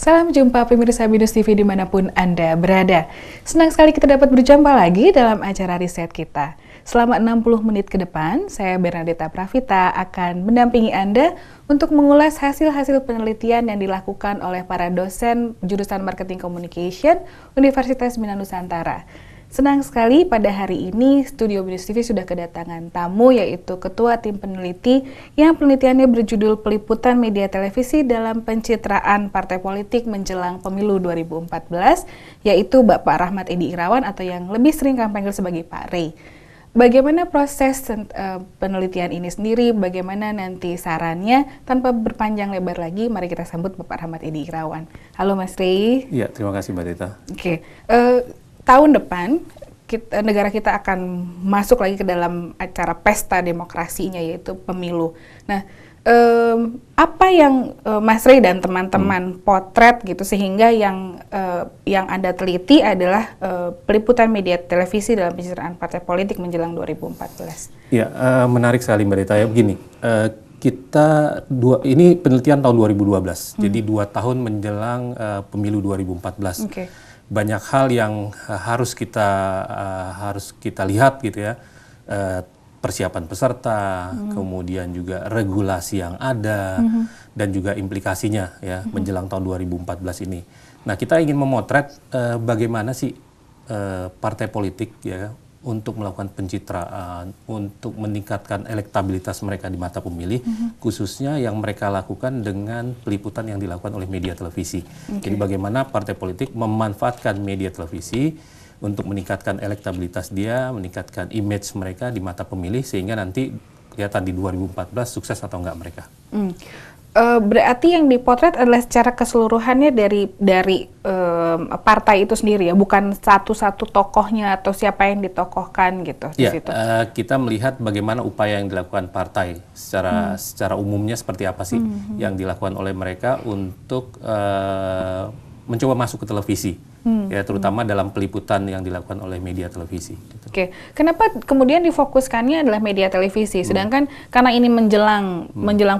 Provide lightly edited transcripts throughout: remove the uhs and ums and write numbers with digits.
Salam jumpa pemirsa Binus TV dimanapun Anda berada. Senang sekali kita dapat berjumpa lagi dalam acara riset kita. Selama 60 menit ke depan, saya Bernadetta Pravita akan mendampingi Anda untuk mengulas hasil-hasil penelitian yang dilakukan oleh para dosen jurusan Marketing Communication Universitas Bina Nusantara. Senang sekali pada hari ini Studio Binus TV sudah kedatangan tamu, yaitu Ketua Tim Peneliti yang penelitiannya berjudul Peliputan Media Televisi dalam Pencitraan Partai Politik Menjelang Pemilu 2014, yaitu Bapak Rahmat Edi Irawan atau yang lebih sering kami panggil sebagai Pak Rey. Bagaimana proses penelitian ini sendiri, bagaimana nanti sarannya, tanpa berpanjang lebar lagi, mari kita sambut Bapak Rahmat Edi Irawan. Halo Mas Rey. Iya, terima kasih Mbak Dita. Oke. Tahun depan negara kita akan masuk lagi ke dalam acara pesta demokrasinya, yaitu pemilu. Nah, apa yang Mas Rey dan teman-teman potret gitu sehingga yang Anda teliti adalah peliputan media televisi dalam pencitraan partai politik menjelang 2014. Iya, menarik sekali Mbak Dita ya. Begini, ini penelitian tahun 2012, jadi 2 tahun menjelang pemilu 2014. Okay. Banyak hal yang harus kita lihat gitu ya, persiapan peserta, kemudian juga regulasi yang ada, dan juga implikasinya ya menjelang tahun 2014 ini. Nah, kita ingin memotret bagaimana sih partai politik ya untuk melakukan pencitraan, untuk meningkatkan elektabilitas mereka di mata pemilih, khususnya yang mereka lakukan dengan peliputan yang dilakukan oleh media televisi. Okay. Jadi bagaimana partai politik memanfaatkan media televisi untuk meningkatkan elektabilitas dia, meningkatkan image mereka di mata pemilih, sehingga nanti kelihatan di 2014 sukses atau enggak mereka. Berarti yang dipotret adalah secara keseluruhannya dari partai itu sendiri ya, bukan satu-satu tokohnya atau siapa yang ditokohkan gitu. Ya, kita melihat bagaimana upaya yang dilakukan partai secara umumnya seperti apa sih yang dilakukan oleh mereka untuk mencoba masuk ke televisi, ya terutama dalam peliputan yang dilakukan oleh media televisi. Gitu. Oke, kenapa kemudian difokuskannya adalah media televisi? Sedangkan karena ini menjelang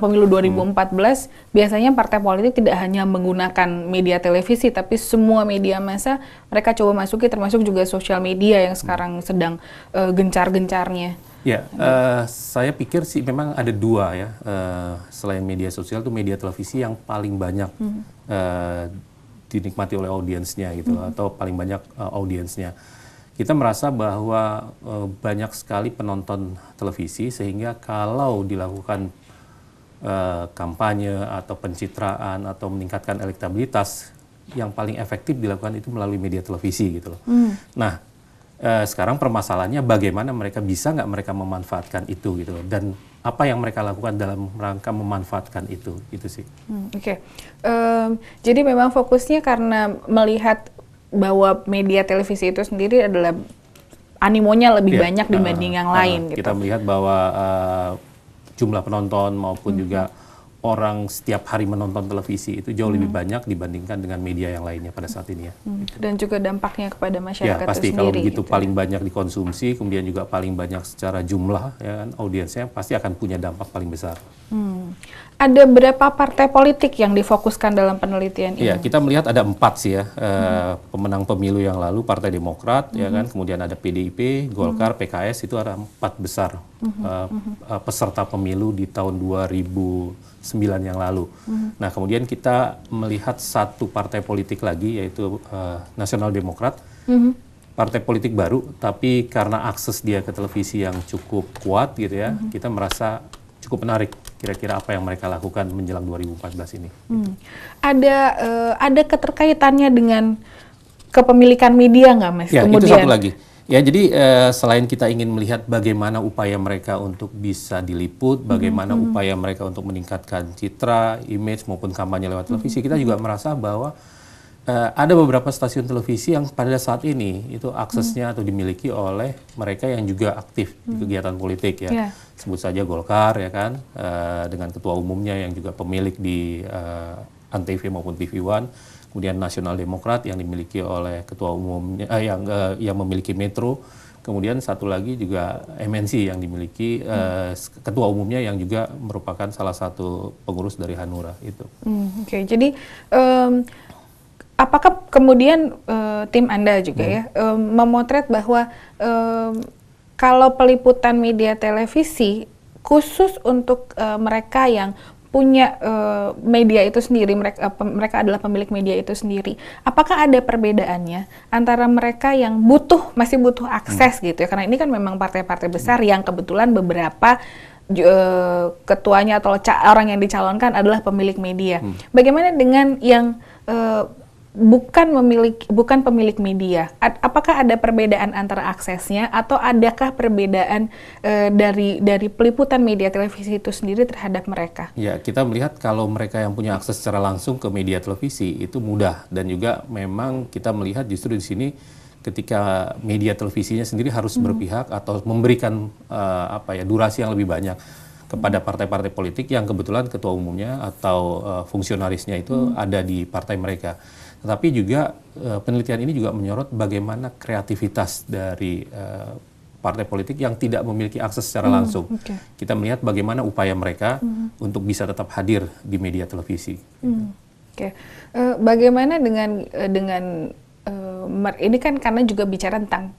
pemilu 2014, biasanya partai politik tidak hanya menggunakan media televisi, tapi semua media massa mereka coba masuki, termasuk juga sosial media yang sekarang sedang gencar-gencarnya. Ya, saya pikir sih memang ada dua ya, selain media sosial itu media televisi yang paling banyak dinikmati oleh audiensnya gitu, atau paling banyak audiensnya. Kita merasa bahwa banyak sekali penonton televisi, sehingga kalau dilakukan kampanye atau pencitraan atau meningkatkan elektabilitas, yang paling efektif dilakukan itu melalui media televisi gitu loh. Nah, sekarang permasalahannya bagaimana mereka mereka memanfaatkan itu gitu loh, dan apa yang mereka lakukan dalam rangka memanfaatkan itu sih. Oke. Jadi memang fokusnya karena melihat bahwa media televisi itu sendiri adalah animonya lebih banyak dibanding yang lain. Kita melihat bahwa jumlah penonton maupun juga orang setiap hari menonton televisi itu jauh lebih banyak dibandingkan dengan media yang lainnya pada saat ini ya. Dan juga dampaknya kepada masyarakat ya, pasti itu kalau sendiri. begitu gitu. Paling banyak dikonsumsi, kemudian juga paling banyak secara jumlah ya kan, audiensnya pasti akan punya dampak paling besar. Ada berapa partai politik yang difokuskan dalam penelitian ini? Ya, kita melihat ada 4 sih ya, pemenang pemilu yang lalu, Partai Demokrat, ya kan, kemudian ada PDIP, Golkar, PKS, itu ada 4 besar peserta pemilu di tahun 2009 yang lalu. Nah, kemudian kita melihat satu partai politik lagi, yaitu Nasional Demokrat, partai politik baru, tapi karena akses dia ke televisi yang cukup kuat gitu ya, kita merasa cukup menarik kira-kira apa yang mereka lakukan menjelang 2014 ini. Ada keterkaitannya dengan kepemilikan media nggak, Mas? Ya, kemudian itu satu lagi. Ya, jadi selain kita ingin melihat bagaimana upaya mereka untuk bisa diliput, bagaimana upaya mereka untuk meningkatkan citra, image maupun kampanye lewat televisi, kita juga merasa bahwa ada beberapa stasiun televisi yang pada saat ini itu aksesnya atau dimiliki oleh mereka yang juga aktif di kegiatan politik ya. Sebut saja Golkar ya kan, dengan ketua umumnya yang juga pemilik di Antv maupun TV One. Kemudian Nasional Demokrat yang dimiliki oleh ketua umumnya yang memiliki Metro. Kemudian satu lagi juga MNC yang dimiliki ketua umumnya yang juga merupakan salah satu pengurus dari Hanura itu. Oke, jadi apakah kemudian tim Anda juga ya memotret bahwa kalau peliputan media televisi khusus untuk mereka yang punya media itu sendiri, mereka adalah pemilik media itu sendiri. Apakah ada perbedaannya antara mereka yang masih butuh akses gitu ya? Karena ini kan memang partai-partai besar yang kebetulan beberapa ketuanya atau orang yang dicalonkan adalah pemilik media. Bagaimana dengan yang bukan pemilik media? Apakah ada perbedaan antara aksesnya atau adakah perbedaan dari peliputan media televisi itu sendiri terhadap mereka? Ya, kita melihat kalau mereka yang punya akses secara langsung ke media televisi itu mudah, dan juga memang kita melihat justru di sini ketika media televisinya sendiri harus berpihak atau memberikan durasi yang lebih banyak kepada partai-partai politik yang kebetulan ketua umumnya atau fungsionarisnya itu ada di partai mereka. Tetapi juga penelitian ini juga menyorot bagaimana kreativitas dari partai politik yang tidak memiliki akses secara langsung. Kita melihat bagaimana upaya mereka untuk bisa tetap hadir di media televisi. Bagaimana dengan ini kan karena juga bicara tentang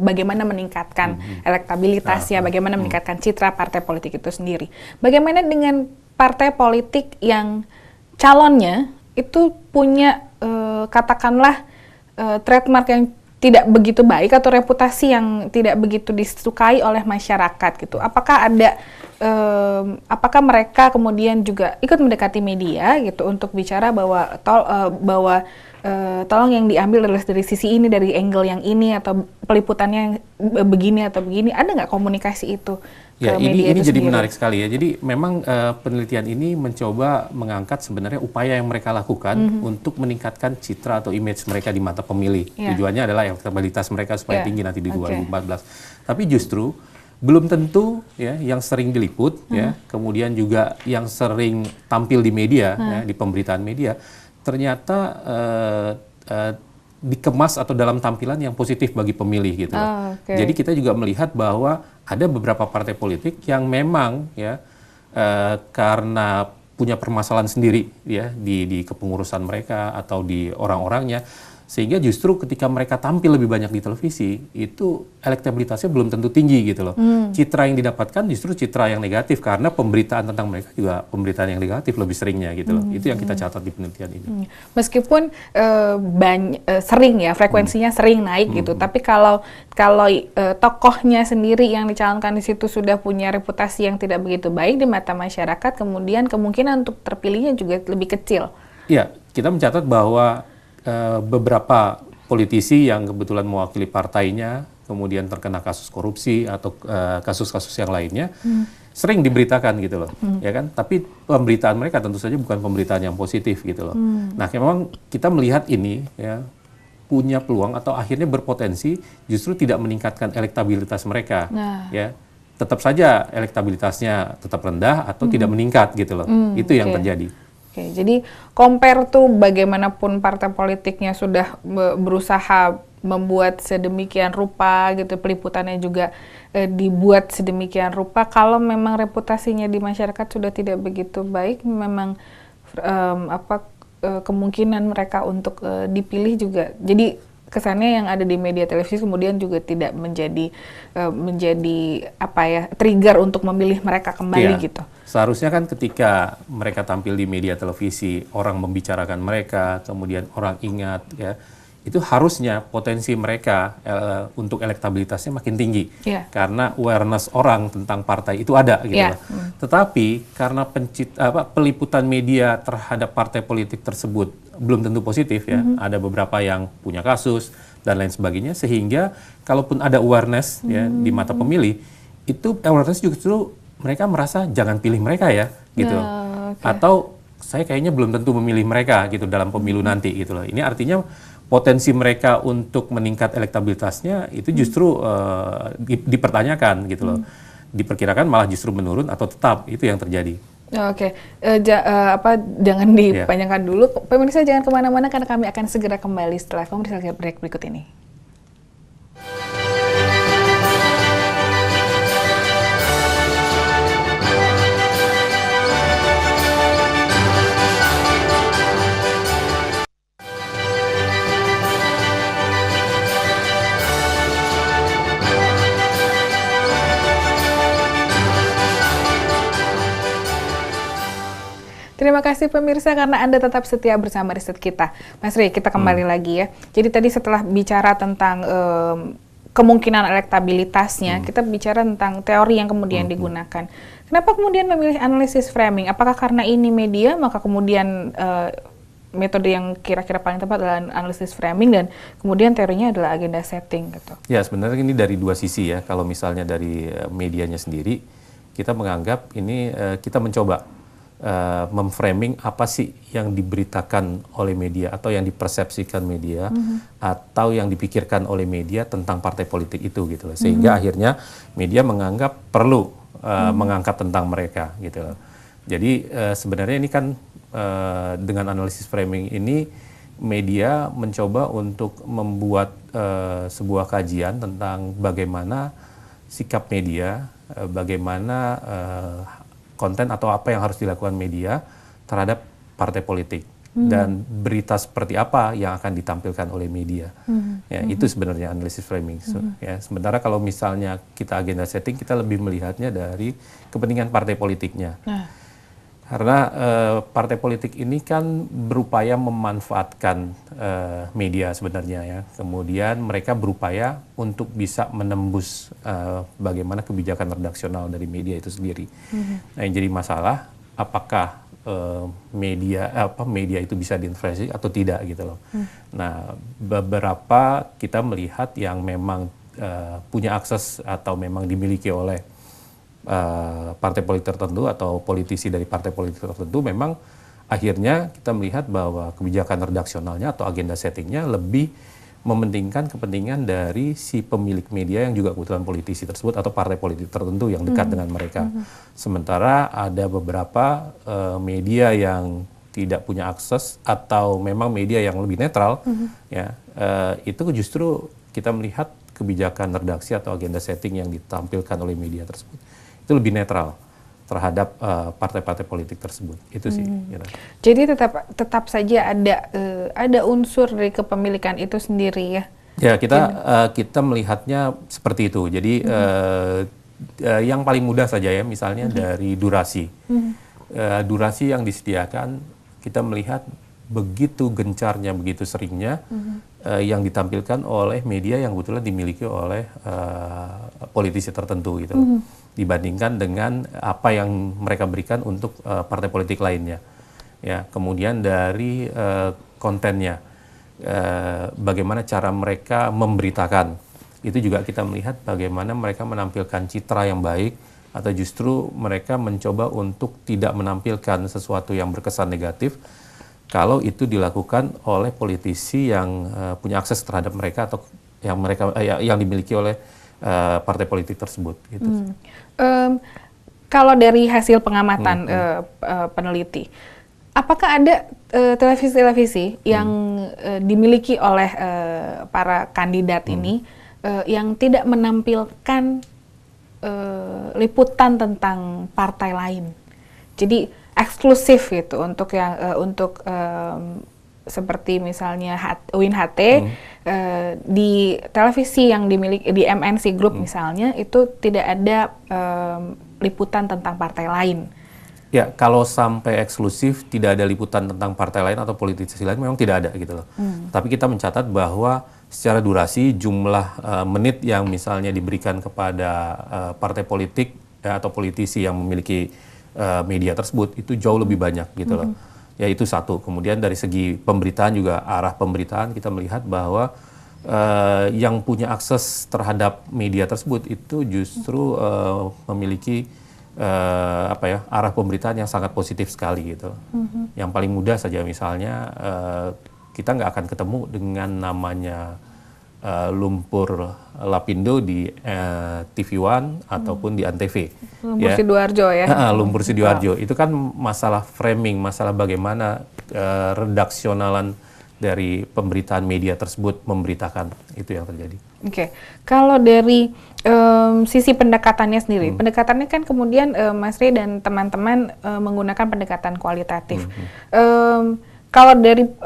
bagaimana meningkatkan elektabilitasnya, bagaimana meningkatkan citra partai politik itu sendiri. Bagaimana dengan partai politik yang calonnya itu punya katakanlah trademark yang tidak begitu baik atau reputasi yang tidak begitu disukai oleh masyarakat gitu. Apakah mereka kemudian juga ikut mendekati media gitu untuk bicara bahwa tolong yang diambil adalah dari sisi ini, dari angle yang ini, atau peliputannya begini atau begini. Ada nggak komunikasi itu? Ya, ini jadi menarik sekali ya. Jadi memang penelitian ini mencoba mengangkat sebenarnya upaya yang mereka lakukan untuk meningkatkan citra atau image mereka di mata pemilih. Tujuannya adalah elektabilitas mereka supaya tinggi nanti di 2014. Tapi justru belum tentu ya yang sering diliput ya, kemudian juga yang sering tampil di media ya, di pemberitaan media ternyata dikemas atau dalam tampilan yang positif bagi pemilih gitu. Jadi kita juga melihat bahwa ada beberapa partai politik yang memang ya karena punya permasalahan sendiri ya di kepengurusan mereka atau di orang-orangnya, sehingga justru ketika mereka tampil lebih banyak di televisi itu elektabilitasnya belum tentu tinggi gitu loh. Citra yang didapatkan justru citra yang negatif karena pemberitaan tentang mereka juga pemberitaan yang negatif lebih seringnya gitu loh. Itu yang kita catat di penelitian ini. Meskipun sering ya frekuensinya sering naik gitu, tapi kalau tokohnya sendiri yang dicalonkan di situ sudah punya reputasi yang tidak begitu baik di mata masyarakat, kemudian kemungkinan untuk terpilihnya juga lebih kecil. Iya, kita mencatat bahwa beberapa politisi yang kebetulan mewakili partainya kemudian terkena kasus korupsi atau kasus-kasus yang lainnya sering diberitakan gitu loh, ya kan? Tapi pemberitaan mereka tentu saja bukan pemberitaan yang positif gitu loh. Nah, memang kita melihat ini ya punya peluang atau akhirnya berpotensi justru tidak meningkatkan elektabilitas mereka, ya. Tetap saja elektabilitasnya tetap rendah atau tidak meningkat gitu loh. Itu yang terjadi. Jadi compare tuh bagaimanapun partai politiknya sudah berusaha membuat sedemikian rupa gitu, peliputannya juga dibuat sedemikian rupa, kalau memang reputasinya di masyarakat sudah tidak begitu baik, memang kemungkinan mereka untuk dipilih juga jadi kesannya yang ada di media televisi kemudian juga tidak menjadi trigger untuk memilih mereka kembali gitu. Seharusnya kan ketika mereka tampil di media televisi, orang membicarakan mereka, kemudian orang ingat ya, itu harusnya potensi mereka untuk elektabilitasnya makin tinggi. Karena awareness orang tentang partai itu ada gitu loh. Tetapi karena peliputan media terhadap partai politik tersebut belum tentu positif ya, ada beberapa yang punya kasus dan lain sebagainya, sehingga kalaupun ada awareness ya di mata pemilih, itu awareness justru mereka merasa jangan pilih mereka ya gitu. Atau saya kayaknya belum tentu memilih mereka gitu dalam pemilu nanti gitu loh. Ini artinya potensi mereka untuk meningkat elektabilitasnya itu justru dipertanyakan gitu loh. Diperkirakan malah justru menurun atau tetap, itu yang terjadi. Jangan dipanjangkan dulu. Pemirsa jangan kemana-mana karena kami akan segera kembali setelah komersial break berikut ini. kasih pemirsa karena Anda tetap setia bersama riset kita. Mas Ri, kita kembali lagi ya. Jadi tadi setelah bicara tentang kemungkinan elektabilitasnya, kita bicara tentang teori yang kemudian digunakan. Kenapa kemudian memilih analisis framing? Apakah karena ini media, maka kemudian metode yang kira-kira paling tepat adalah analisis framing dan kemudian teorinya adalah agenda setting gitu? Ya, sebenarnya ini dari dua sisi ya. Kalau misalnya dari medianya sendiri, kita menganggap ini kita mencoba memframing apa sih yang diberitakan oleh media atau yang dipersepsikan media atau yang dipikirkan oleh media tentang partai politik itu gitu loh. Sehingga akhirnya media menganggap perlu mengangkat tentang mereka gitu loh. Jadi sebenarnya ini kan dengan analisis framing ini media mencoba untuk membuat sebuah kajian tentang bagaimana sikap media, bagaimana konten atau apa yang harus dilakukan media terhadap partai politik dan berita seperti apa yang akan ditampilkan oleh media. Ya, itu sebenarnya analisis framing. Ya, sementara kalau misalnya kita agenda setting, kita lebih melihatnya dari kepentingan partai politiknya. Karena partai politik ini kan berupaya memanfaatkan media sebenarnya ya. Kemudian mereka berupaya untuk bisa menembus bagaimana kebijakan redaksional dari media itu sendiri. Nah, yang jadi masalah apakah media itu bisa diintervensi atau tidak gitu loh. Nah, beberapa kita melihat yang memang punya akses atau memang dimiliki oleh partai politik tertentu atau politisi dari partai politik tertentu, memang akhirnya kita melihat bahwa kebijakan redaksionalnya atau agenda settingnya lebih mementingkan kepentingan dari si pemilik media yang juga kebetulan politisi tersebut atau partai politik tertentu yang dekat dengan mereka. Sementara ada beberapa media yang tidak punya akses atau memang media yang lebih netral, ya itu justru kita melihat kebijakan redaksi atau agenda setting yang ditampilkan oleh media tersebut itu lebih netral terhadap partai-partai politik tersebut. Itu sih. Gitu. Jadi tetap saja ada unsur dari kepemilikan itu sendiri ya. Ya, kita melihatnya seperti itu. Jadi yang paling mudah saja ya, misalnya dari durasi. Durasi yang disediakan, kita melihat begitu gencarnya, begitu seringnya yang ditampilkan oleh media yang kebetulan dimiliki oleh politisi tertentu gitu. Dibandingkan dengan apa yang mereka berikan untuk partai politik lainnya. Ya, kemudian dari kontennya, bagaimana cara mereka memberitakan, itu juga kita melihat bagaimana mereka menampilkan citra yang baik atau justru mereka mencoba untuk tidak menampilkan sesuatu yang berkesan negatif kalau itu dilakukan oleh politisi yang punya akses terhadap mereka atau yang dimiliki oleh partai politik tersebut. Gitu. Kalau dari hasil pengamatan peneliti, apakah ada televisi-televisi yang dimiliki oleh para kandidat ini yang tidak menampilkan liputan tentang partai lain? Jadi eksklusif gitu untuk seperti misalnya UIN HT di televisi yang dimiliki di MNC Group misalnya itu tidak ada liputan tentang partai lain. Ya, kalau sampai eksklusif tidak ada liputan tentang partai lain atau politisi lain memang tidak ada gitu loh. Tapi kita mencatat bahwa secara durasi jumlah menit yang misalnya diberikan kepada partai politik atau politisi yang memiliki media tersebut itu jauh lebih banyak gitu loh. Ya, itu satu. Kemudian dari segi pemberitaan juga, arah pemberitaan kita melihat bahwa yang punya akses terhadap media tersebut itu justru memiliki arah pemberitaan yang sangat positif sekali gitu. Yang paling mudah saja misalnya kita nggak akan ketemu dengan namanya lumpur Lapindo di TV One ataupun di Antv. Lumpur Sidoarjo ya. Lumpur Sidoarjo. Itu kan masalah framing, masalah bagaimana redaksionalan dari pemberitaan media tersebut memberitakan, itu yang terjadi. Oke. Kalau dari sisi pendekatannya sendiri, pendekatannya kan kemudian Mas Ri dan teman-teman menggunakan pendekatan kualitatif. Kalau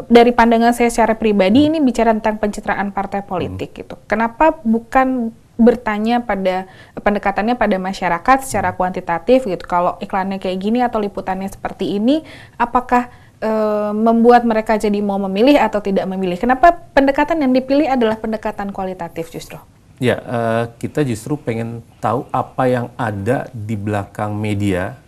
dari pandangan saya secara pribadi ini bicara tentang pencitraan partai politik gitu. Kenapa bukan bertanya pada pendekatannya pada masyarakat secara kuantitatif gitu. Kalau iklannya kayak gini atau liputannya seperti ini, apakah membuat mereka jadi mau memilih atau tidak memilih? Kenapa pendekatan yang dipilih adalah pendekatan kualitatif justru? Ya, kita justru pengen tahu apa yang ada di belakang media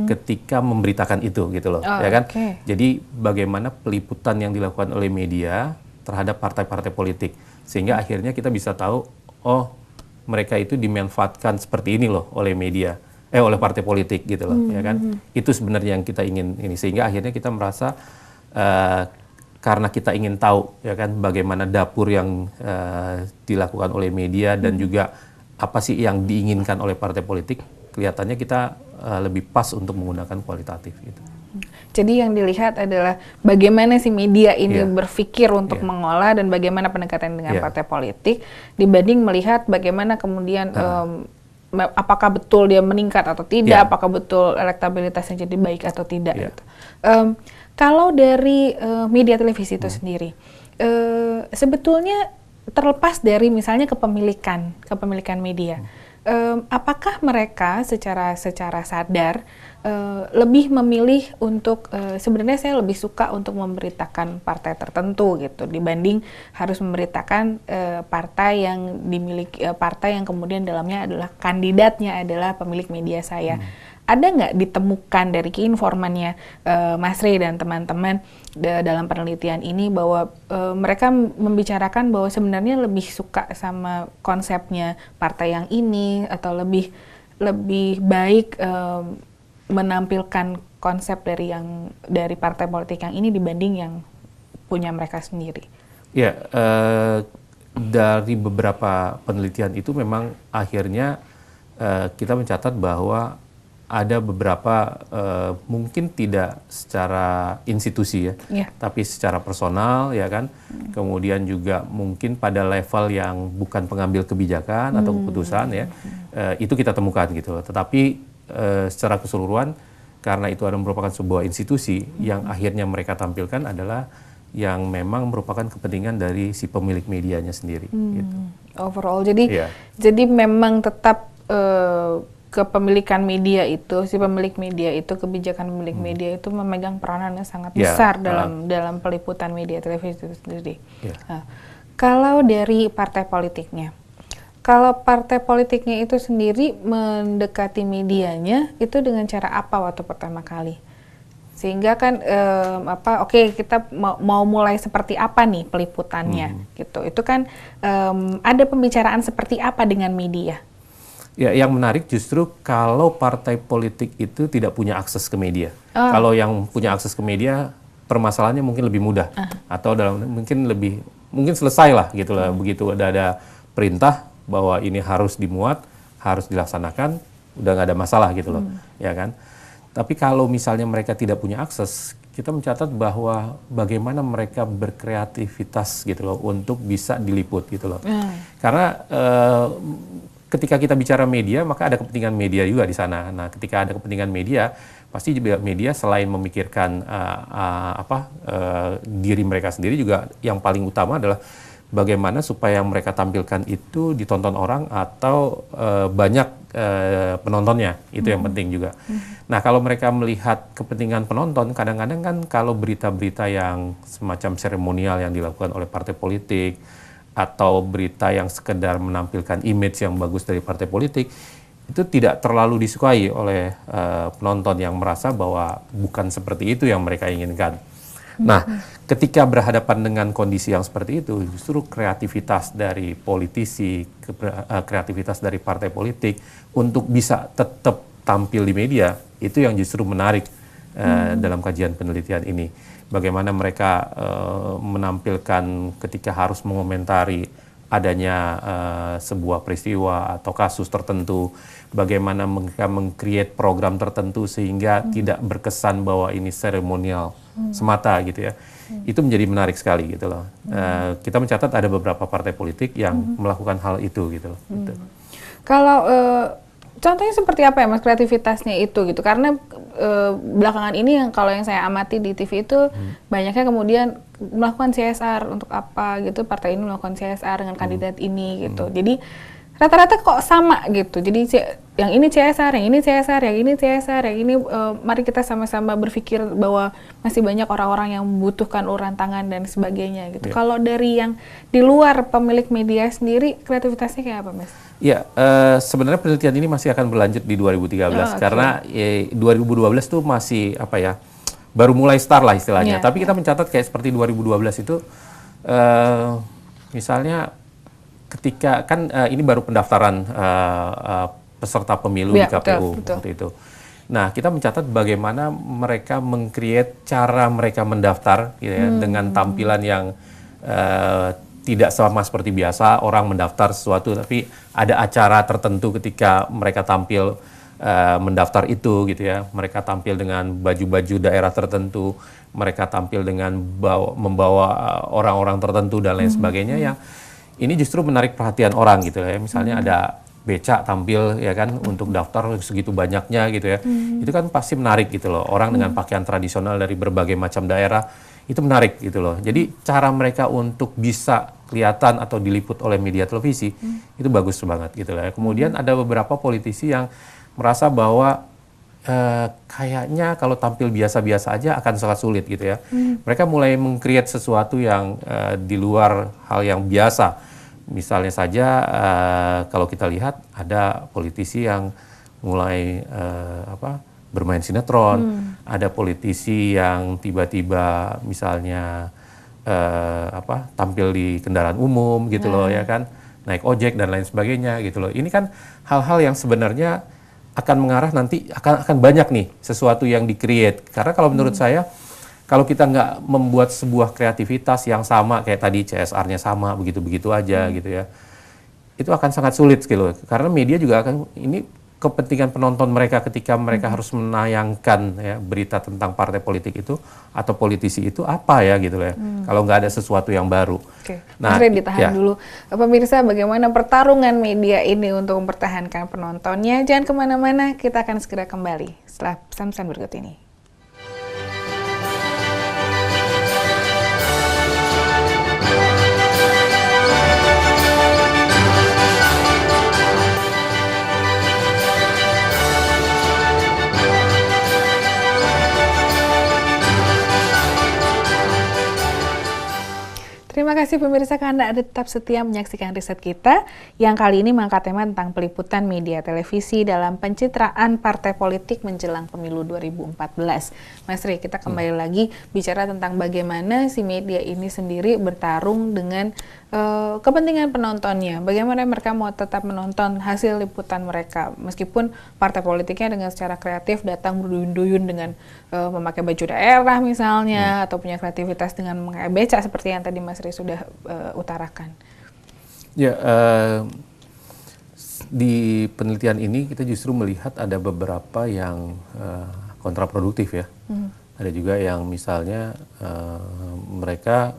ketika memberitakan itu, gitu loh, ya kan? Okay. Jadi bagaimana peliputan yang dilakukan oleh media terhadap partai-partai politik, sehingga akhirnya kita bisa tahu, oh mereka itu dimanfaatkan seperti ini loh oleh media. Oleh partai politik gitu loh, ya kan? Itu sebenarnya yang kita ingin ini, sehingga akhirnya kita merasa karena kita ingin tahu, ya kan, bagaimana dapur yang dilakukan oleh media dan juga apa sih yang diinginkan oleh partai politik, kelihatannya kita lebih pas untuk menggunakan kualitatif gitu. Jadi yang dilihat adalah bagaimana si media ini berpikir untuk mengolah dan bagaimana pendekatan dengan partai politik dibanding melihat bagaimana kemudian apakah betul dia meningkat atau tidak, apakah betul elektabilitasnya jadi baik atau tidak. Gitu. Kalau dari media televisi itu sendiri, sebetulnya terlepas dari misalnya kepemilikan media, apakah mereka secara sadar lebih memilih untuk sebenarnya saya lebih suka untuk memberitakan partai tertentu gitu dibanding harus memberitakan partai yang dimiliki partai yang kemudian dalamnya adalah kandidatnya adalah pemilik media saya. Ada nggak ditemukan dari keinformannya Mas Rey dan teman-teman dalam penelitian ini bahwa mereka membicarakan bahwa sebenarnya lebih suka sama konsepnya partai yang ini atau lebih baik menampilkan konsep dari partai politik yang ini dibanding yang punya mereka sendiri? Ya, dari beberapa penelitian itu memang akhirnya kita mencatat bahwa ada beberapa mungkin tidak secara institusi tapi secara personal, ya kan. Kemudian juga mungkin pada level yang bukan pengambil kebijakan atau keputusan itu kita temukan gitu loh. Tetapi secara keseluruhan, karena itu merupakan sebuah institusi, yang akhirnya mereka tampilkan adalah yang memang merupakan kepentingan dari si pemilik medianya sendiri. Gitu. Overall, jadi memang tetap kepemilikan media itu, si pemilik media itu, kebijakan pemilik media itu memegang peranan yang sangat besar dalam peliputan media televisi itu sendiri. Nah, kalau dari partai politiknya, kalau partai politiknya itu sendiri mendekati medianya itu dengan cara apa waktu pertama kali? Sehingga kan kita mau mulai seperti apa nih peliputannya gitu. Itu kan ada pembicaraan seperti apa dengan media? Ya, yang menarik justru kalau partai politik itu tidak punya akses ke media. Kalau yang punya akses ke media, permasalahannya mungkin lebih mudah atau mungkin selesai lah gitu lah. Begitu ada perintah bahwa ini harus dimuat, harus dilaksanakan, udah nggak ada masalah gitu loh, ya kan. Tapi kalau misalnya mereka tidak punya akses, kita mencatat bahwa bagaimana mereka berkreativitas gitu loh untuk bisa diliput gitu loh. Karena ketika kita bicara media, maka ada kepentingan media juga di sana. Nah, ketika ada kepentingan media, pasti juga media selain memikirkan diri mereka sendiri, juga yang paling utama adalah bagaimana supaya yang mereka tampilkan itu ditonton orang atau banyak penontonnya, itu yang penting juga. Nah, kalau mereka melihat kepentingan penonton, kadang-kadang kan kalau berita-berita yang semacam seremonial yang dilakukan oleh partai politik, atau berita yang sekedar menampilkan image yang bagus dari partai politik, itu tidak terlalu disukai oleh penonton yang merasa bahwa bukan seperti itu yang mereka inginkan. Nah, ketika berhadapan dengan kondisi yang seperti itu, justru kreativitas dari politisi, kreativitas dari partai politik untuk bisa tetap tampil di media, itu yang justru menarik dalam kajian penelitian ini. Bagaimana mereka menampilkan ketika harus mengomentari adanya sebuah peristiwa atau kasus tertentu, bagaimana mereka meng-create program tertentu sehingga tidak berkesan bahwa ini seremonial semata gitu ya. Itu menjadi menarik sekali gitu loh. Kita mencatat ada beberapa partai politik yang melakukan hal itu gitu loh. Gitu. Kalau contohnya seperti apa ya Mas kreativitasnya itu gitu? Karena belakangan ini kalau yang saya amati di TV itu banyaknya kemudian melakukan CSR untuk apa gitu, partai ini melakukan CSR dengan kandidat ini gitu. Jadi rata-rata kok sama gitu. Jadi yang ini CSR, yang ini CSR, yang ini CSR, yang ini mari kita sama-sama berpikir bahwa masih banyak orang-orang yang membutuhkan uluran tangan dan sebagainya gitu. Kalau dari yang di luar pemilik media sendiri, kreativitasnya kayak apa, Mas? Ya, sebenarnya penelitian ini masih akan berlanjut di 2013 karena 2012 tuh masih apa ya, baru mulai start lah istilahnya. Tapi kita mencatat kayak seperti 2012 itu, misalnya ketika kan ini baru pendaftaran peserta pemilu di KPU waktu itu. Nah, kita mencatat bagaimana mereka meng-create cara mereka mendaftar gitu ya, dengan tampilan yang tidak sama seperti biasa orang mendaftar sesuatu, tapi ada acara tertentu ketika mereka tampil mendaftar itu gitu ya. Mereka tampil dengan baju-baju daerah tertentu, mereka tampil dengan membawa orang-orang tertentu dan lain sebagainya yang ini justru menarik perhatian orang gitu ya. Misalnya ada becak tampil ya kan untuk daftar segitu banyaknya gitu ya. Itu kan pasti menarik gitu loh. Orang dengan pakaian tradisional dari berbagai macam daerah itu menarik gitu loh. Jadi cara mereka untuk bisa kelihatan atau diliput oleh media televisi itu bagus banget gitu loh. Kemudian ada beberapa politisi yang merasa bahwa kayaknya kalau tampil biasa-biasa aja akan sangat sulit gitu ya. Mereka mulai meng-create sesuatu yang di luar hal yang biasa. Misalnya saja kalau kita lihat ada politisi yang mulai bermain sinetron, ada politisi yang tiba-tiba misalnya tampil di kendaraan umum gitu loh ya kan, naik ojek dan lain sebagainya gitu loh. Ini kan hal-hal yang sebenarnya akan mengarah nanti akan banyak nih sesuatu yang di-create. Karena kalau menurut saya, kalau kita nggak membuat sebuah kreativitas yang sama, kayak tadi CSR-nya sama, begitu-begitu aja gitu ya, itu akan sangat sulit gitu. Karena media juga akan, ini kepentingan penonton mereka ketika mereka harus menayangkan ya, berita tentang partai politik itu, atau politisi itu apa ya gitu ya, kalau nggak ada sesuatu yang baru. Oke. Nah, Mas Ray, ditahan dulu. Pemirsa, bagaimana pertarungan media ini untuk mempertahankan penontonnya? Jangan kemana-mana, kita akan segera kembali setelah pesan-pesan berikut ini. Terima kasih pemirsa karena Anda tetap setia menyaksikan riset kita yang kali ini mengangkat tema tentang peliputan media televisi dalam pencitraan partai politik menjelang pemilu 2014. Mas Ray, kita kembali lagi bicara tentang bagaimana si media ini sendiri bertarung dengan kepentingan penontonnya. Bagaimana mereka mau tetap menonton hasil liputan mereka meskipun partai politiknya dengan secara kreatif datang berduyun-duyun dengan memakai baju daerah misalnya atau punya kreativitas dengan memakai becak seperti yang tadi Mas Ray sudah utarakan. Ya, di penelitian ini kita justru melihat ada beberapa yang kontraproduktif ya. Ada juga yang misalnya mereka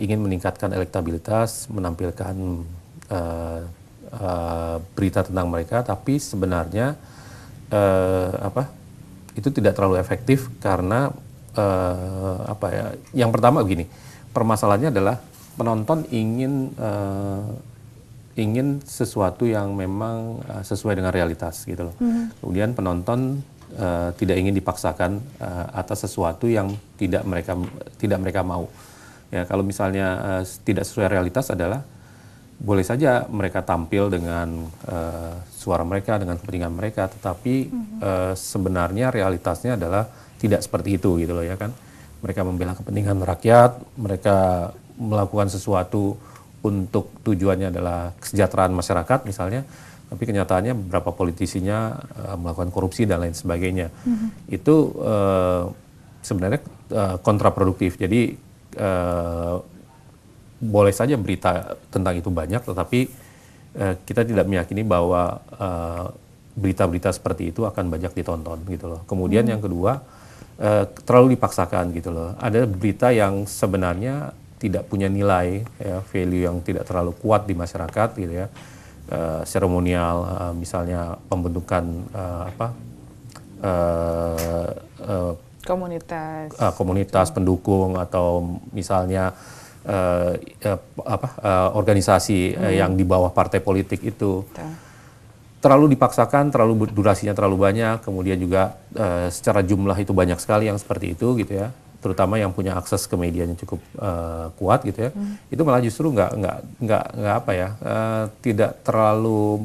ingin meningkatkan elektabilitas, menampilkan berita tentang mereka, tapi sebenarnya itu tidak terlalu efektif karena yang pertama begini, permasalahannya adalah penonton ingin sesuatu yang memang sesuai dengan realitas gitu loh. Kemudian penonton tidak ingin dipaksakan atas sesuatu yang tidak mereka mau. Ya, kalau misalnya tidak sesuai realitas adalah boleh saja mereka tampil dengan suara mereka, dengan kepentingan mereka, tetapi sebenarnya realitasnya adalah tidak seperti itu gitu loh ya kan. Mereka membela kepentingan rakyat, mereka melakukan sesuatu untuk tujuannya adalah kesejahteraan masyarakat misalnya, tapi kenyataannya beberapa politisinya melakukan korupsi dan lain sebagainya. Itu sebenarnya kontraproduktif. Jadi boleh saja berita tentang itu banyak, tetapi kita tidak meyakini bahwa berita-berita seperti itu akan banyak ditonton gitu loh. Kemudian yang kedua, terlalu dipaksakan gitu loh. Ada berita yang sebenarnya tidak punya nilai, ya, value yang tidak terlalu kuat di masyarakat gitu ya. Seremonial, misalnya pembentukan komunitas pendukung, atau misalnya organisasi yang di bawah partai politik itu. Terlalu dipaksakan, durasinya terlalu banyak, kemudian juga secara jumlah itu banyak sekali yang seperti itu gitu ya, terutama yang punya akses ke medianya cukup kuat gitu ya, itu malah justru tidak terlalu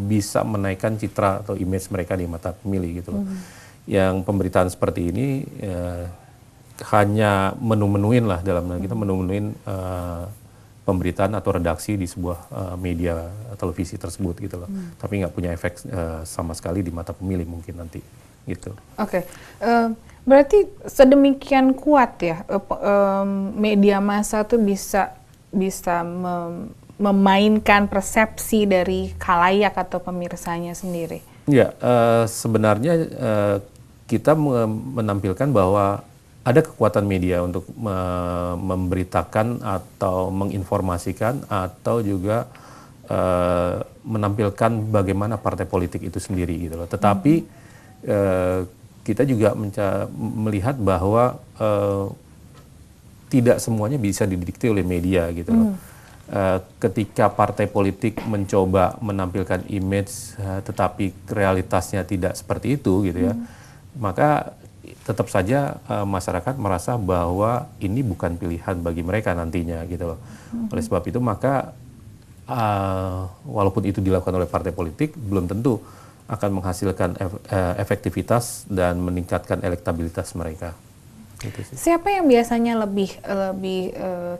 bisa menaikkan citra atau image mereka di mata pemilih gitu loh. Yang pemberitaan seperti ini hanya menu-menuin lah, menu-menuin pemberitaan atau redaksi di sebuah media televisi tersebut gitu loh. Tapi nggak punya efek sama sekali di mata pemilih mungkin nanti gitu. Oke. Berarti sedemikian kuat ya media massa tuh bisa memainkan persepsi dari khalayak atau pemirsanya sendiri. Ya, sebenarnya kita menampilkan bahwa ada kekuatan media untuk memberitakan atau menginformasikan atau juga menampilkan bagaimana partai politik itu sendiri gitu loh. Tetapi kita juga melihat bahwa tidak semuanya bisa didikte oleh media gitu loh. Ketika partai politik mencoba menampilkan image tetapi realitasnya tidak seperti itu gitu ya, maka tetap saja masyarakat merasa bahwa ini bukan pilihan bagi mereka nantinya gitu loh. Oleh sebab itu maka walaupun itu dilakukan oleh partai politik belum tentu akan menghasilkan efektivitas dan meningkatkan elektabilitas mereka. Gitu sih. Siapa yang biasanya lebih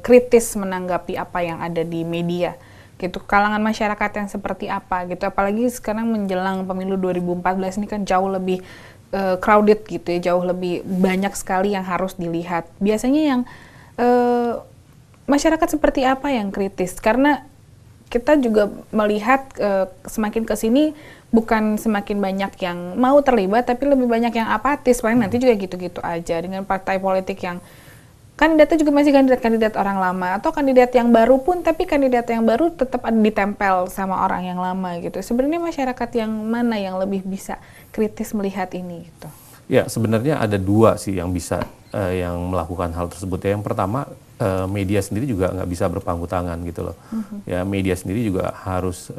kritis menanggapi apa yang ada di media? Gitu, kalangan masyarakat yang seperti apa gitu, apalagi sekarang menjelang pemilu 2014 ini kan jauh lebih crowded gitu ya, jauh lebih banyak sekali yang harus dilihat. Biasanya yang masyarakat seperti apa yang kritis? Karena kita juga melihat semakin ke sini bukan semakin banyak yang mau terlibat, tapi lebih banyak yang apatis. Paling nanti juga gitu-gitu aja dengan partai politik yang kandidatnya juga masih kandidat-kandidat orang lama atau kandidat yang baru pun, tapi kandidat yang baru tetap ada ditempel sama orang yang lama gitu. Sebenarnya masyarakat yang mana yang lebih bisa kritis melihat ini gitu? Ya, sebenarnya ada dua sih yang bisa yang melakukan hal tersebut. Yang pertama, media sendiri juga nggak bisa berpangku tangan gitu loh. Ya, media sendiri juga harus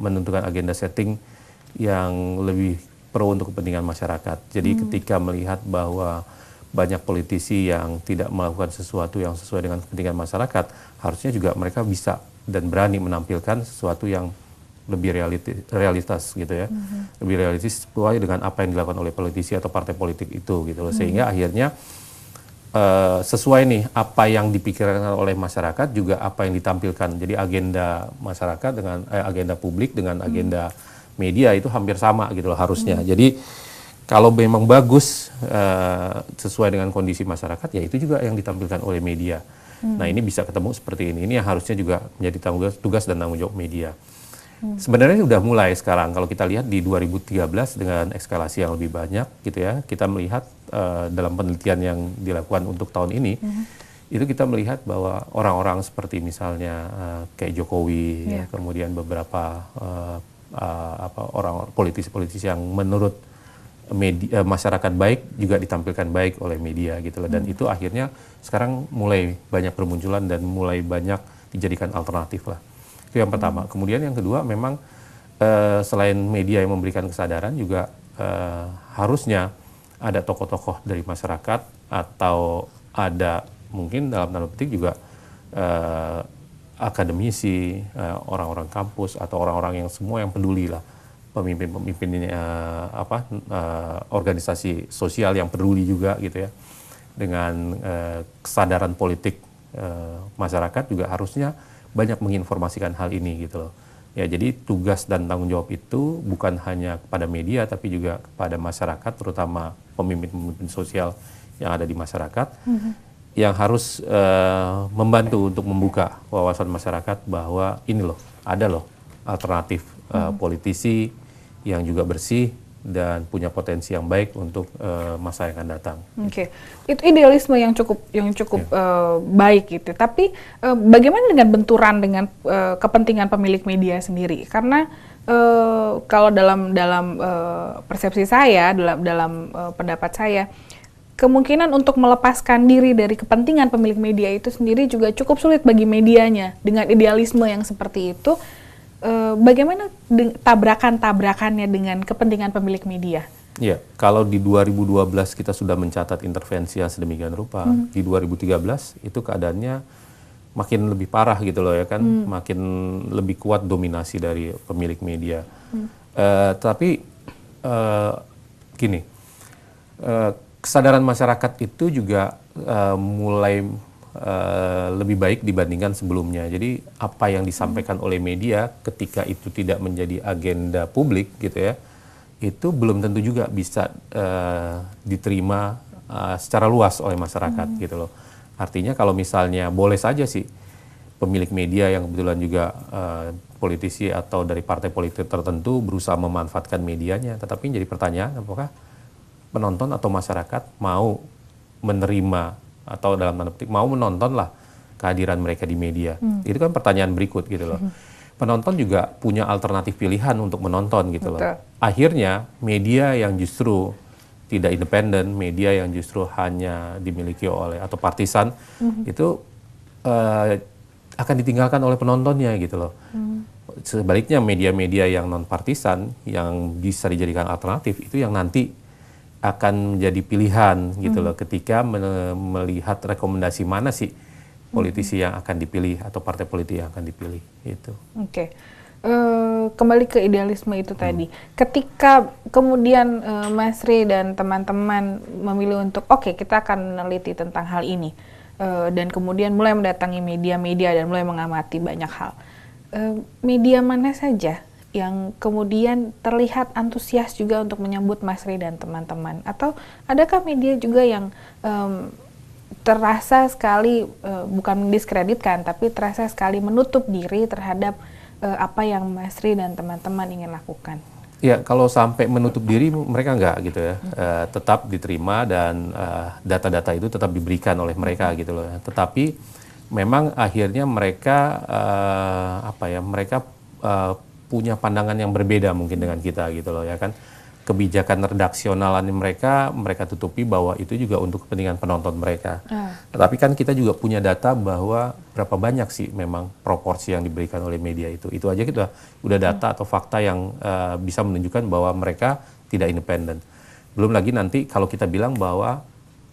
menentukan agenda setting yang lebih pro untuk kepentingan masyarakat. Jadi ketika melihat bahwa banyak politisi yang tidak melakukan sesuatu yang sesuai dengan kepentingan masyarakat, harusnya juga mereka bisa dan berani menampilkan sesuatu yang lebih realitas gitu ya, lebih realistis sesuai dengan apa yang dilakukan oleh politisi atau partai politik itu gitu loh. Sehingga akhirnya sesuai nih apa yang dipikirkan oleh masyarakat juga apa yang ditampilkan. Jadi agenda masyarakat dengan agenda publik dengan agenda media itu hampir sama gitu loh harusnya. Jadi kalau memang bagus sesuai dengan kondisi masyarakat, ya itu juga yang ditampilkan oleh media. Nah ini bisa ketemu seperti ini. Ini yang harusnya juga menjadi tugas dan tanggung jawab media. Sebenarnya sudah mulai sekarang. Kalau kita lihat di 2013 dengan eskalasi yang lebih banyak, gitu ya, kita melihat dalam penelitian yang dilakukan untuk tahun ini, itu kita melihat bahwa orang-orang seperti misalnya kayak Jokowi, ya, kemudian beberapa orang politisi-politisi yang menurut media, masyarakat baik juga ditampilkan baik oleh media gitu loh. Dan itu akhirnya sekarang mulai banyak bermunculan dan mulai banyak dijadikan alternatif lah. Itu yang pertama. Kemudian yang kedua memang selain media yang memberikan kesadaran juga harusnya ada tokoh-tokoh dari masyarakat atau ada mungkin dalam tanda petik juga akademisi, orang-orang kampus atau orang-orang yang semua yang peduli lah, pemimpin-pemimpin organisasi sosial yang peduli juga gitu ya dengan kesadaran politik masyarakat juga harusnya banyak menginformasikan hal ini gitu loh. Ya, jadi tugas dan tanggung jawab itu bukan hanya kepada media tapi juga kepada masyarakat, terutama pemimpin-pemimpin sosial yang ada di masyarakat yang harus membantu untuk membuka wawasan masyarakat bahwa ini loh, ada loh alternatif politisi yang juga bersih dan punya potensi yang baik untuk masa yang akan datang. Oke, itu idealisme yang cukup baik gitu. Tapi bagaimana dengan benturan dengan kepentingan pemilik media sendiri? Karena kalau dalam persepsi saya, dalam pendapat saya, kemungkinan untuk melepaskan diri dari kepentingan pemilik media itu sendiri juga cukup sulit bagi medianya dengan idealisme yang seperti itu. Bagaimana tabrakan-tabrakannya dengan kepentingan pemilik media? Ya, kalau di 2012 kita sudah mencatat intervensi yang sedemikian rupa, di 2013 itu keadaannya makin lebih parah gitu loh ya kan, makin lebih kuat dominasi dari pemilik media. Tapi gini, kesadaran masyarakat itu juga mulai lebih baik dibandingkan sebelumnya. Jadi apa yang disampaikan oleh media ketika itu tidak menjadi agenda publik gitu ya, itu belum tentu juga bisa diterima secara luas oleh masyarakat gitu loh. Artinya kalau misalnya boleh saja sih pemilik media yang kebetulan juga politisi atau dari partai politik tertentu berusaha memanfaatkan medianya, tetapi jadi pertanyaan apakah penonton atau masyarakat mau menerima atau dalam tanda petik mau menonton lah kehadiran mereka di media. Itu kan pertanyaan berikut gitu loh. Penonton juga punya alternatif pilihan untuk menonton gitu loh. Akhirnya media yang justru tidak independen, media yang justru hanya dimiliki oleh atau partisan itu akan ditinggalkan oleh penontonnya gitu loh. Sebaliknya media-media yang non partisan yang bisa dijadikan alternatif itu yang nanti akan menjadi pilihan gitu loh ketika melihat rekomendasi mana sih politisi yang akan dipilih atau partai politik yang akan dipilih itu. Oke. Kembali ke idealisme itu tadi. Ketika kemudian Mas Ri dan teman-teman memilih untuk kita akan meneliti tentang hal ini dan kemudian mulai mendatangi media-media dan mulai mengamati banyak hal. Media mana saja yang kemudian terlihat antusias juga untuk menyambut Mas Ri dan teman-teman? Atau adakah media juga yang terasa sekali bukan mendiskreditkan tapi terasa sekali menutup diri terhadap apa yang Mas Ri dan teman-teman ingin lakukan? Ya, kalau sampai menutup diri mereka enggak gitu ya, tetap diterima dan data-data itu tetap diberikan oleh mereka gitu loh. Tetapi memang akhirnya mereka mereka punya pandangan yang berbeda mungkin dengan kita gitu loh ya kan. Kebijakan redaksionalan mereka tutupi bahwa itu juga untuk kepentingan penonton mereka. Tetapi kan kita juga punya data bahwa berapa banyak sih memang proporsi yang diberikan oleh media itu. Itu aja kita udah data atau fakta yang bisa menunjukkan bahwa mereka tidak independen. Belum lagi nanti kalau kita bilang bahwa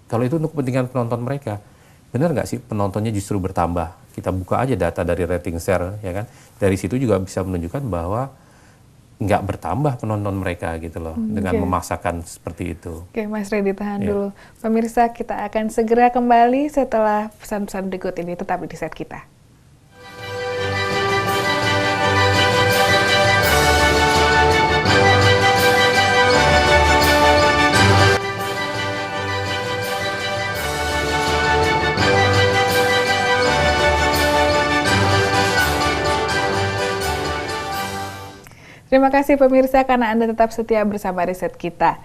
kalau itu untuk kepentingan penonton mereka, benar nggak sih penontonnya justru bertambah? Kita buka aja data dari rating share ya kan. Dari situ juga bisa menunjukkan bahwa nggak bertambah penonton mereka gitu loh dengan memaksakan seperti itu. Oke, Mas Ri ditahan dulu. Pemirsa, kita akan segera kembali setelah pesan-pesan berikut ini. Tetap di Set Kita. Terima kasih pemirsa karena Anda tetap setia bersama Riset Kita,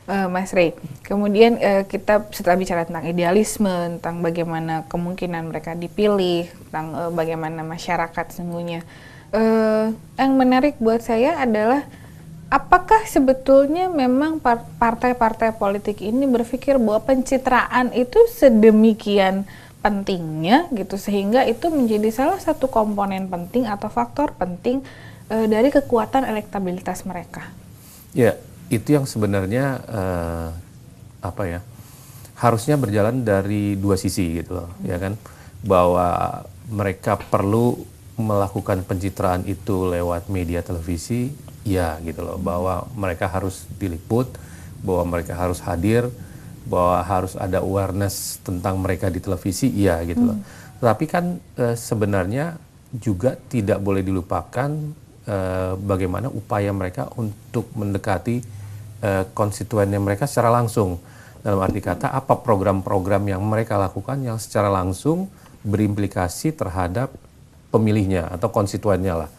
Mas Ri. Kemudian kita setelah bicara tentang idealisme, tentang bagaimana kemungkinan mereka dipilih, tentang bagaimana masyarakat sesungguhnya. Yang menarik buat saya adalah apakah sebetulnya memang partai-partai politik ini berpikir bahwa pencitraan itu sedemikian pentingnya gitu sehingga itu menjadi salah satu komponen penting atau faktor penting dari kekuatan elektabilitas mereka. Ya, itu yang sebenarnya harusnya berjalan dari dua sisi gitu loh, ya kan, bahwa mereka perlu melakukan pencitraan itu lewat media televisi, ya gitu loh, bahwa mereka harus diliput, bahwa mereka harus hadir, bahwa harus ada awareness tentang mereka di televisi, iya gitu loh. Tapi kan sebenarnya juga tidak boleh dilupakan bagaimana upaya mereka untuk mendekati konstituennya mereka secara langsung. Dalam arti kata, apa program-program yang mereka lakukan yang secara langsung berimplikasi terhadap pemilihnya atau konstituennya lah.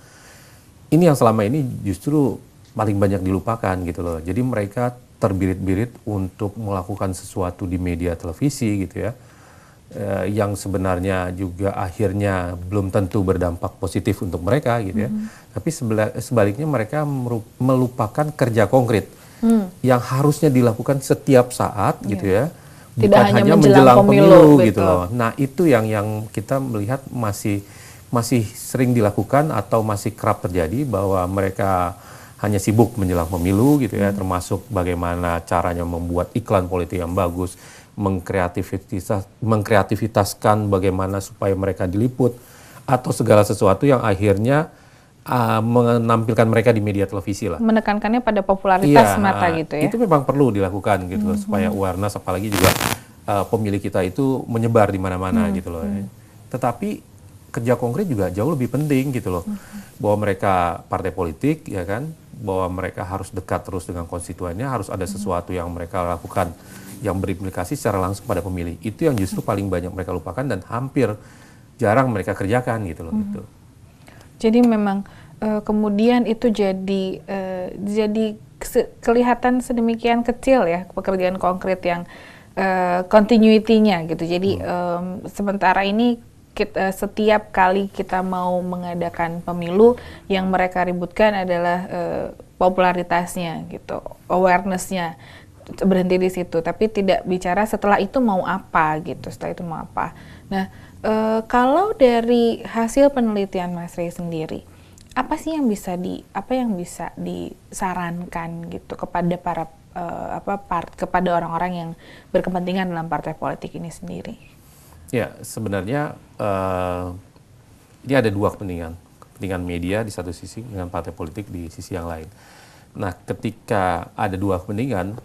Ini yang selama ini justru paling banyak dilupakan gitu loh. Jadi mereka terbirit-birit untuk melakukan sesuatu di media televisi gitu ya. Yang sebenarnya juga akhirnya belum tentu berdampak positif untuk mereka gitu ya. Tapi sebaliknya mereka melupakan kerja konkret yang harusnya dilakukan setiap saat gitu ya Tidak bukan hanya hanya menjelang pemilu, gitu betul. loh. Nah, itu yang kita melihat masih sering dilakukan atau masih kerap terjadi, bahwa mereka hanya sibuk menjelang pemilu gitu ya, termasuk bagaimana caranya membuat iklan politik yang bagus, mengkreativitaskan bagaimana supaya mereka diliput, atau segala sesuatu yang akhirnya menampilkan mereka di media televisi lah. Menekankannya pada popularitas Iya, semata gitu ya. itu memang perlu dilakukan gitu loh, supaya awareness, apalagi juga pemilih kita itu menyebar di mana-mana gitu loh. Tetapi kerja konkret juga jauh lebih penting gitu loh, bahwa mereka partai politik ya kan, bahwa mereka harus dekat terus dengan konstituennya, harus ada sesuatu yang mereka lakukan yang berimplikasi secara langsung pada pemilih. Itu yang justru paling banyak mereka lupakan dan hampir jarang mereka kerjakan gitu loh. Gitu. Jadi memang kemudian itu jadi kelihatan sedemikian kecil ya pekerjaan konkret yang continuity-nya gitu. Jadi sementara ini setiap kali kita mau mengadakan pemilu, yang mereka ributkan adalah popularitasnya gitu, awareness-nya, berhenti di situ, tapi tidak bicara setelah itu mau apa gitu, setelah itu mau apa. Nah, kalau dari hasil penelitian Mas Rey sendiri, apa sih yang bisa disarankan gitu kepada kepada orang-orang yang berkepentingan dalam partai politik ini sendiri? Ya, sebenarnya ini ada dua kepentingan media di satu sisi dengan partai politik di sisi yang lain. Nah, ketika ada dua kepentingan,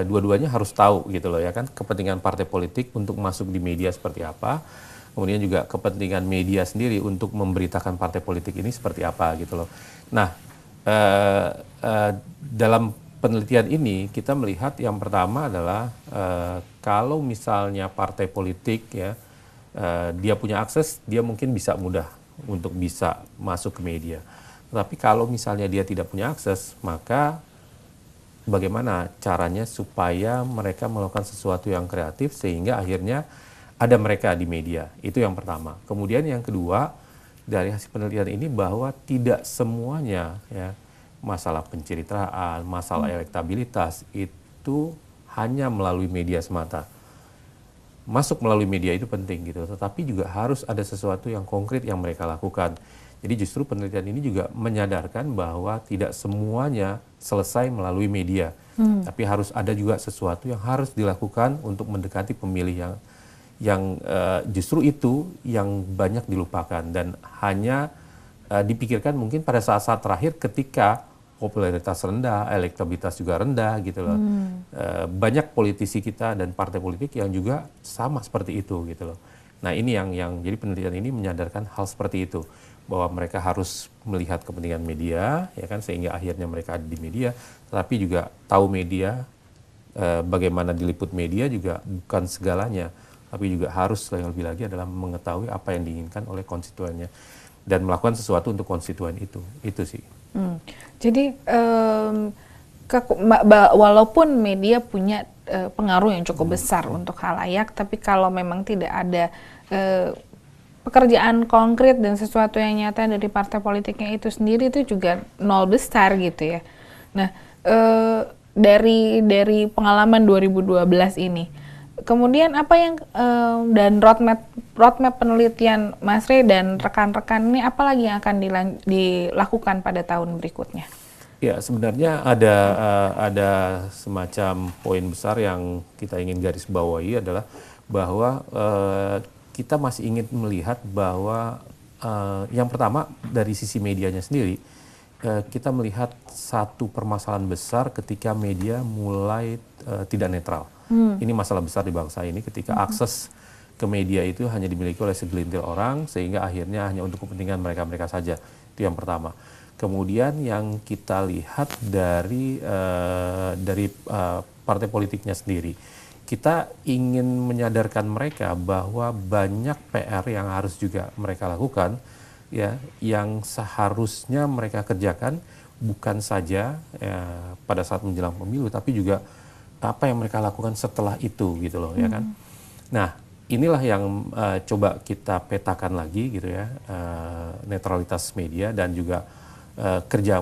dua-duanya harus tahu gitu loh ya kan, kepentingan partai politik untuk masuk di media seperti apa, kemudian juga kepentingan media sendiri untuk memberitakan partai politik ini seperti apa gitu loh. Nah, dalam penelitian ini kita melihat yang pertama adalah kalau misalnya partai politik ya, dia punya akses, dia mungkin bisa mudah untuk bisa masuk ke media. Tapi kalau misalnya dia tidak punya akses, maka bagaimana caranya supaya mereka melakukan sesuatu yang kreatif sehingga akhirnya ada mereka di media. Itu yang pertama. Kemudian yang kedua, dari hasil penelitian ini bahwa tidak semuanya ya, masalah pencitraan, masalah elektabilitas itu hanya melalui media semata. Masuk melalui media itu penting gitu, tetapi juga harus ada sesuatu yang konkret yang mereka lakukan. Jadi justru penelitian ini juga menyadarkan bahwa tidak semuanya selesai melalui media, tapi harus ada juga sesuatu yang harus dilakukan untuk mendekati pemilih yang justru itu yang banyak dilupakan dan hanya dipikirkan mungkin pada saat-saat terakhir ketika popularitas rendah, elektabilitas juga rendah gitu loh. Banyak politisi kita dan partai politik yang juga sama seperti itu gitu loh. Nah, ini yang jadi penelitian ini menyadarkan hal seperti itu, bahwa mereka harus melihat kepentingan media ya kan, sehingga akhirnya mereka ada di media, tetapi juga tahu media, bagaimana diliput media juga bukan segalanya, tapi juga harus yang lebih lagi adalah mengetahui apa yang diinginkan oleh konstituennya dan melakukan sesuatu untuk konstituen itu sih. Jadi walaupun media punya pengaruh yang cukup besar untuk khalayak, tapi kalau memang tidak ada pekerjaan konkret dan sesuatu yang nyata dari partai politiknya itu sendiri, itu juga nol besar gitu ya. Nah, dari pengalaman 2012 ini, kemudian apa yang dan roadmap penelitian Mas Rey dan rekan-rekan ini, apa lagi yang akan dilakukan pada tahun berikutnya? Ya, sebenarnya ada semacam poin besar yang kita ingin garis bawahi adalah bahwa kita masih ingin melihat bahwa yang pertama dari sisi medianya sendiri, kita melihat satu permasalahan besar ketika media mulai tidak netral. Ini masalah besar di bangsa ini ketika akses ke media itu hanya dimiliki oleh segelintir orang sehingga akhirnya hanya untuk kepentingan mereka-mereka saja. Itu yang pertama. Kemudian yang kita lihat dari partai politiknya sendiri, kita ingin menyadarkan mereka bahwa banyak PR yang harus juga mereka lakukan ya, yang seharusnya mereka kerjakan bukan saja ya, pada saat menjelang pemilu, tapi juga apa yang mereka lakukan setelah itu gitu loh ya kan. Nah, inilah yang coba kita petakan lagi gitu ya, netralitas media dan juga kerja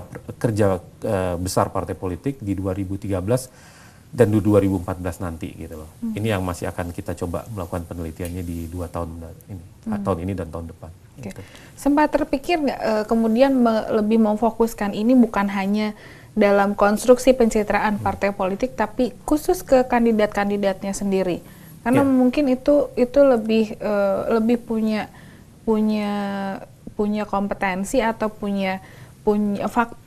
besar partai politik di 2013 dan 2014 nanti gitu loh. Ini yang masih akan kita coba melakukan penelitiannya di 2 tahun ini, tahun ini dan tahun depan. Okay. Gitu. Sempat terpikir nggak kemudian lebih memfokuskan ini bukan hanya dalam konstruksi pencitraan partai politik, tapi khusus ke kandidat-kandidatnya sendiri, karena mungkin itu lebih punya kompetensi atau punya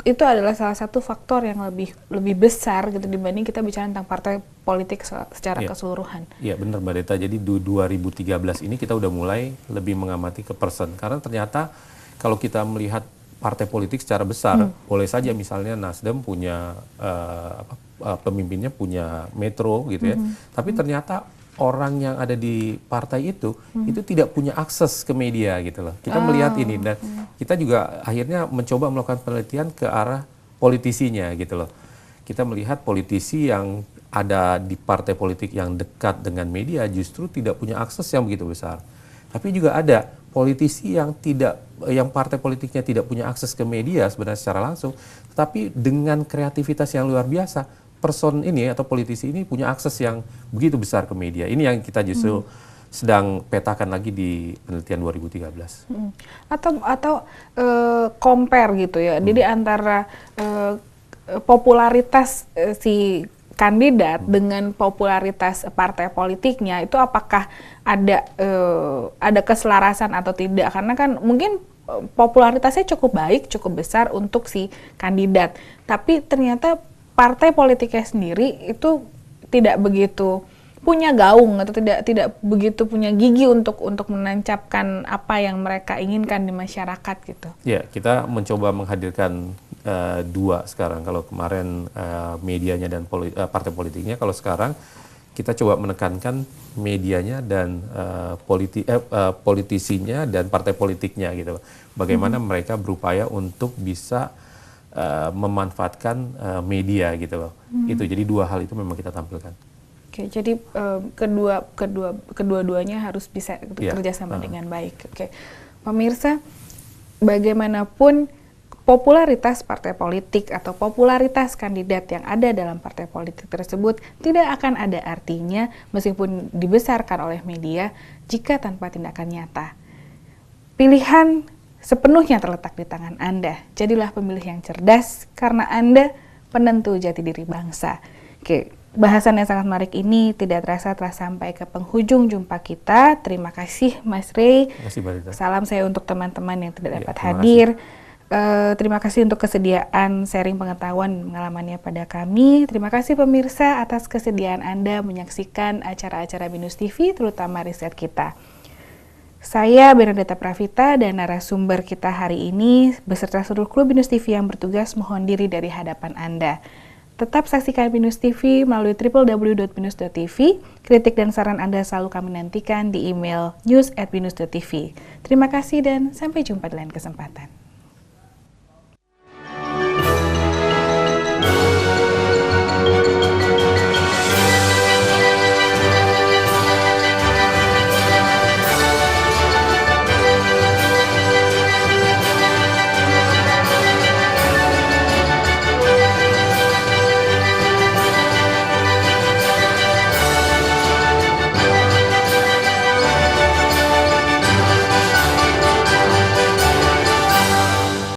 itu adalah salah satu faktor yang lebih besar gitu dibanding kita bicara tentang partai politik secara keseluruhan. Iya benar Mbak Deta, jadi 2013 ini kita udah mulai lebih mengamati ke person, karena ternyata kalau kita melihat partai politik secara besar, boleh saja misalnya Nasdem punya pemimpinnya punya metro gitu ya, tapi ternyata orang yang ada di partai itu tidak punya akses ke media gitu loh. Kita melihat ini dan kita juga akhirnya mencoba melakukan penelitian ke arah politisinya gitu loh. Kita melihat politisi yang ada di partai politik yang dekat dengan media justru tidak punya akses yang begitu besar. Tapi juga ada politisi yang partai politiknya tidak punya akses ke media sebenarnya secara langsung, tapi dengan kreativitas yang luar biasa, person ini atau politisi ini punya akses yang begitu besar ke media. Ini yang kita justru sedang petakan lagi di penelitian 2013. Atau compare gitu ya. Jadi antara popularitas si kandidat dengan popularitas partai politiknya itu apakah ada keselarasan atau tidak, karena kan mungkin popularitasnya cukup baik, cukup besar untuk si kandidat, tapi ternyata partai politiknya sendiri itu tidak begitu punya gaung atau tidak begitu punya gigi untuk menancapkan apa yang mereka inginkan di masyarakat gitu. Ya, kita mencoba menghadirkan dua sekarang. Kalau kemarin medianya dan partai politiknya, kalau sekarang kita coba menekankan medianya dan politisinya dan partai politiknya gitu. Bagaimana mereka berupaya untuk bisa memanfaatkan media gitu loh. Itu jadi dua hal itu memang kita tampilkan. Oke, jadi kedua-duanya harus bisa kerjasama dengan baik. Oke, pemirsa, bagaimanapun popularitas partai politik atau popularitas kandidat yang ada dalam partai politik tersebut tidak akan ada artinya meskipun dibesarkan oleh media jika tanpa tindakan nyata. Pilihan sepenuhnya terletak di tangan Anda. Jadilah pemilih yang cerdas karena Anda penentu jati diri bangsa. Oke, bahasan yang sangat menarik ini tidak terasa telah sampai ke penghujung jumpa kita. Terima kasih Mas Rey. Terima kasih, Mbak Rita. Salam saya untuk teman-teman yang tidak dapat hadir. Terima kasih untuk kesediaan sharing pengetahuan dan pengalamannya pada kami. Terima kasih pemirsa atas kesediaan Anda menyaksikan acara-acara Binus TV, terutama riset kita. Saya Bernadetta Pravita dan narasumber kita hari ini beserta seluruh kru Binus TV yang bertugas mohon diri dari hadapan Anda. Tetap saksikan Binus TV melalui www.binus.tv. Kritik dan saran Anda selalu kami nantikan di email news@binus.tv. Terima kasih dan sampai jumpa di lain kesempatan.